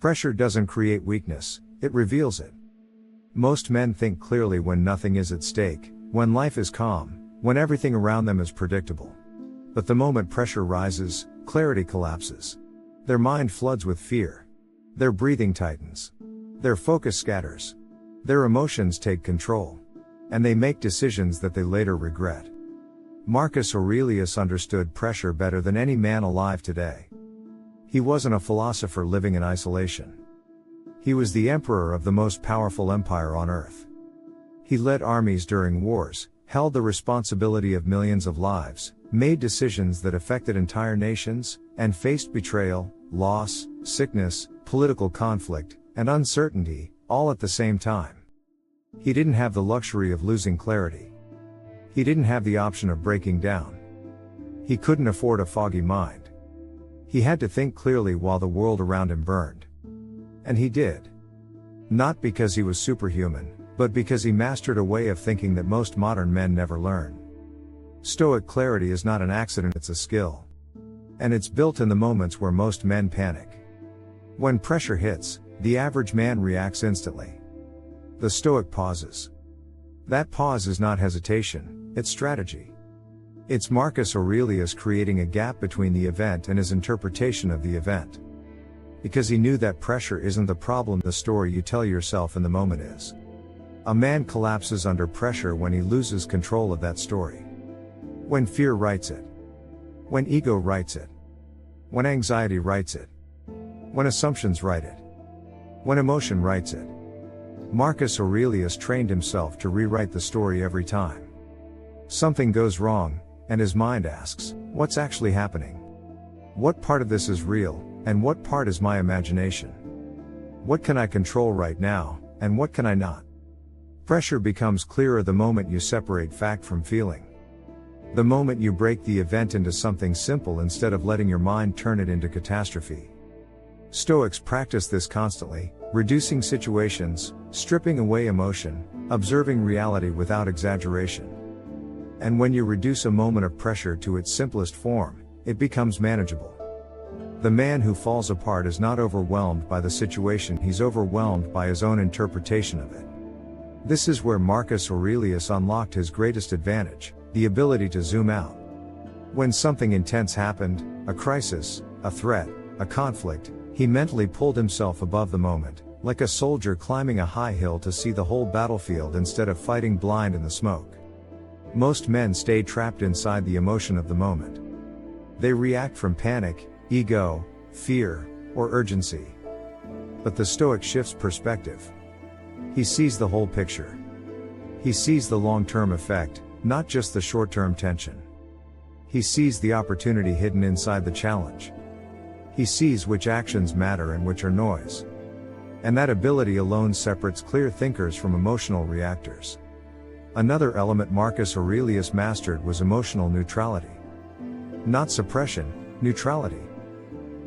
Pressure doesn't create weakness, it reveals it. Most men think clearly when nothing is at stake, when life is calm, when everything around them is predictable. But the moment pressure rises, clarity collapses. Their mind floods with fear. Their breathing tightens. Their focus scatters. Their emotions take control. And they make decisions that they later regret. Marcus Aurelius understood pressure better than any man alive today. He wasn't a philosopher living in isolation. He was the emperor of the most powerful empire on earth. He led armies during wars, held the responsibility of millions of lives, made decisions that affected entire nations, and faced betrayal, loss, sickness, political conflict, and uncertainty, all at the same time. He didn't have the luxury of losing clarity. He didn't have the option of breaking down. He couldn't afford a foggy mind. He had to think clearly while the world around him burned. And he did. Not because he was superhuman, but because he mastered a way of thinking that most modern men never learn. Stoic clarity is not an accident, it's a skill. And it's built in the moments where most men panic. When pressure hits, the average man reacts instantly. The Stoic pauses. That pause is not hesitation, it's strategy. It's Marcus Aurelius creating a gap between the event and his interpretation of the event. Because he knew that pressure isn't the problem, the story you tell yourself in the moment is. A man collapses under pressure when he loses control of that story. When fear writes it. When ego writes it. When anxiety writes it. When assumptions write it. When emotion writes it. Marcus Aurelius trained himself to rewrite the story every time. Something goes wrong, and his mind asks, what's actually happening? What part of this is real, and what part is my imagination? What can I control right now, and what can I not? Pressure becomes clearer the moment you separate fact from feeling. The moment you break the event into something simple instead of letting your mind turn it into catastrophe. Stoics practice this constantly, reducing situations, stripping away emotion, observing reality without exaggeration. And when you reduce a moment of pressure to its simplest form, it becomes manageable. The man who falls apart is not overwhelmed by the situation, he's overwhelmed by his own interpretation of it. This is where Marcus Aurelius unlocked his greatest advantage, the ability to zoom out. When something intense happened, a crisis, a threat, a conflict, he mentally pulled himself above the moment, like a soldier climbing a high hill to see the whole battlefield instead of fighting blind in the smoke. Most men stay trapped inside the emotion of the moment. They react from panic, ego, fear, or urgency. But the Stoic shifts perspective. He sees the whole picture. He sees the long-term effect, not just the short-term tension. He sees the opportunity hidden inside the challenge. He sees which actions matter and which are noise. And that ability alone separates clear thinkers from emotional reactors. Another element Marcus Aurelius mastered was emotional neutrality. Not suppression, neutrality.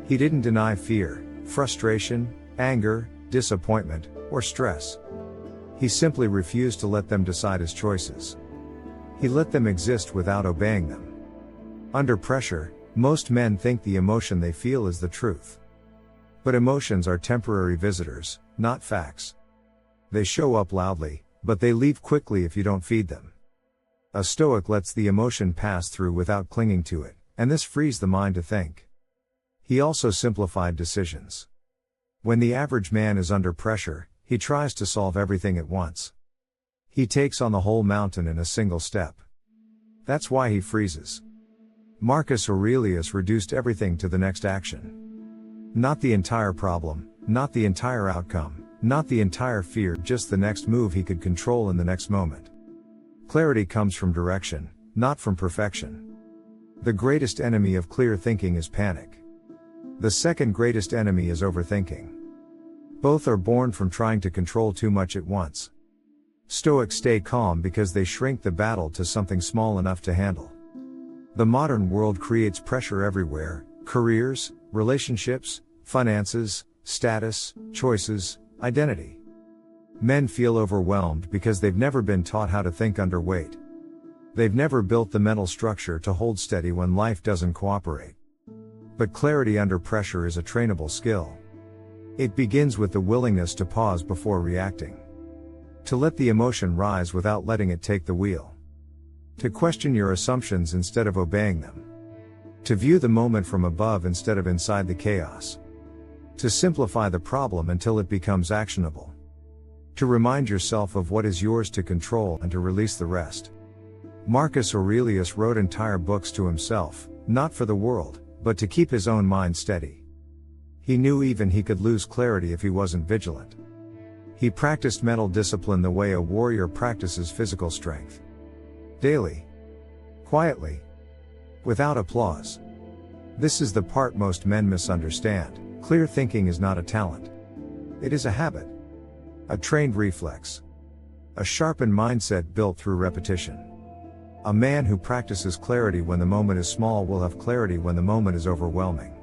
He didn't deny fear, frustration, anger, disappointment, or stress. He simply refused to let them decide his choices. He let them exist without obeying them. Under pressure, most men think the emotion they feel is the truth. But emotions are temporary visitors, not facts. They show up loudly, but they leave quickly if you don't feed them. A Stoic lets the emotion pass through without clinging to it, and this frees the mind to think. He also simplified decisions. When the average man is under pressure, he tries to solve everything at once. He takes on the whole mountain in a single step. That's why he freezes. Marcus Aurelius reduced everything to the next action. Not the entire problem, not the entire outcome, not the entire fear, just the next move he could control in the next moment. Clarity comes from direction, not from perfection. The greatest enemy of clear thinking is panic. The second greatest enemy is overthinking. Both are born from trying to control too much at once. Stoics stay calm because they shrink the battle to something small enough to handle. The modern world creates pressure everywhere: careers, relationships, finances, status, choices, identity. Men feel overwhelmed because they've never been taught how to think under weight. They've never built the mental structure to hold steady when life doesn't cooperate. But clarity under pressure is a trainable skill. It begins with the willingness to pause before reacting. To let the emotion rise without letting it take the wheel. To question your assumptions instead of obeying them. To view the moment from above instead of inside the chaos. To simplify the problem until it becomes actionable. To remind yourself of what is yours to control and to release the rest. Marcus Aurelius wrote entire books to himself, not for the world, but to keep his own mind steady. He knew even he could lose clarity if he wasn't vigilant. He practiced mental discipline the way a warrior practices physical strength. Daily. Quietly. Without applause. This is the part most men misunderstand. Clear thinking is not a talent. It is a habit. A trained reflex. A sharpened mindset built through repetition. A man who practices clarity when the moment is small will have clarity when the moment is overwhelming.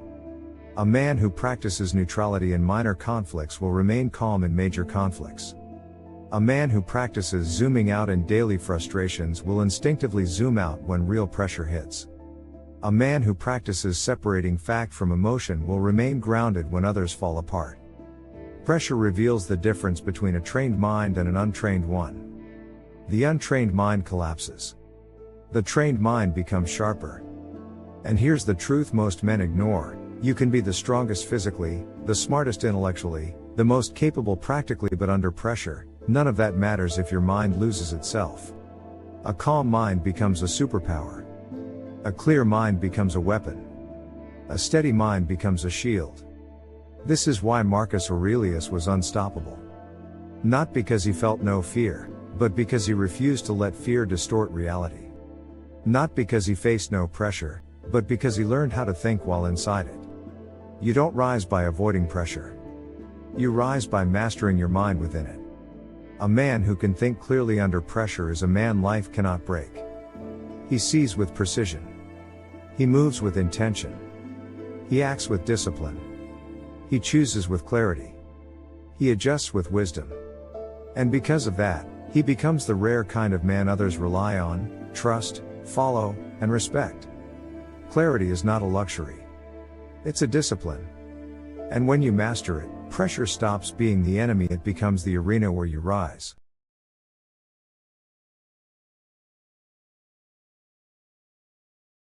A man who practices neutrality in minor conflicts will remain calm in major conflicts. A man who practices zooming out in daily frustrations will instinctively zoom out when real pressure hits. A man who practices separating fact from emotion will remain grounded when others fall apart. Pressure reveals the difference between a trained mind and an untrained one. The untrained mind collapses. The trained mind becomes sharper. And here's the truth most men ignore: you can be the strongest physically, the smartest intellectually, the most capable practically, but under pressure, none of that matters if your mind loses itself. A calm mind becomes a superpower. A clear mind becomes a weapon. A steady mind becomes a shield. This is why Marcus Aurelius was unstoppable. Not because he felt no fear, but because he refused to let fear distort reality. Not because he faced no pressure, but because he learned how to think while inside it. You don't rise by avoiding pressure. You rise by mastering your mind within it. A man who can think clearly under pressure is a man life cannot break. He sees with precision. He moves with intention. He acts with discipline. He chooses with clarity. He adjusts with wisdom. And because of that, he becomes the rare kind of man others rely on, trust, follow, and respect. Clarity is not a luxury. It's a discipline. And when you master it, pressure stops being the enemy, it becomes the arena where you rise.